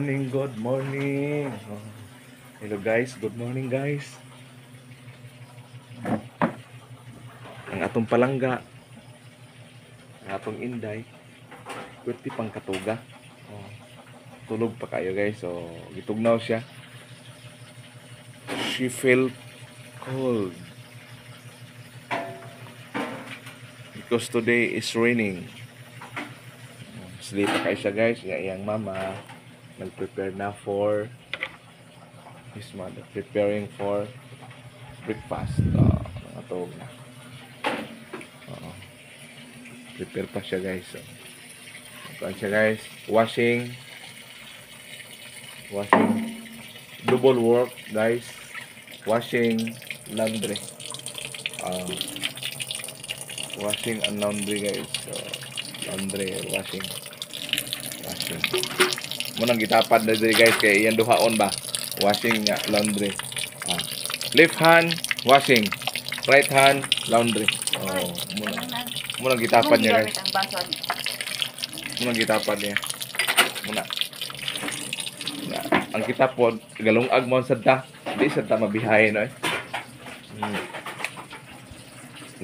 morning, good morning. Oh, hello guys, good morning guys. Ang atong palangga, ang atong inday, pwede pang katuga. Oh, tulog pa kayo guys, so gitugnaw siya. She felt cold because today is raining. Sleep pa kayo siya guys, iyang mama nag-prepare na for his mother, preparing for breakfast. Natulog na. Prepare pa siya guys. So, ito siya guys. Washing. Double work guys. Washing, laundry. Washing and laundry guys. So, laundry, washing. Munang gitapad na diri guys kay iyan duhaon ba. Washing nga, laundry. Left hand, washing. Right hand, laundry. Munang gitapad niya guys. Munang gitapad niya. Muna. Ang kitapod, galungag mo sa da. Di sa ta mabihay no eh.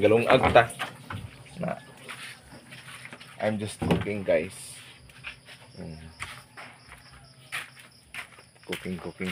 Galungag ta. Na. I'm just cooking guys. Cooking.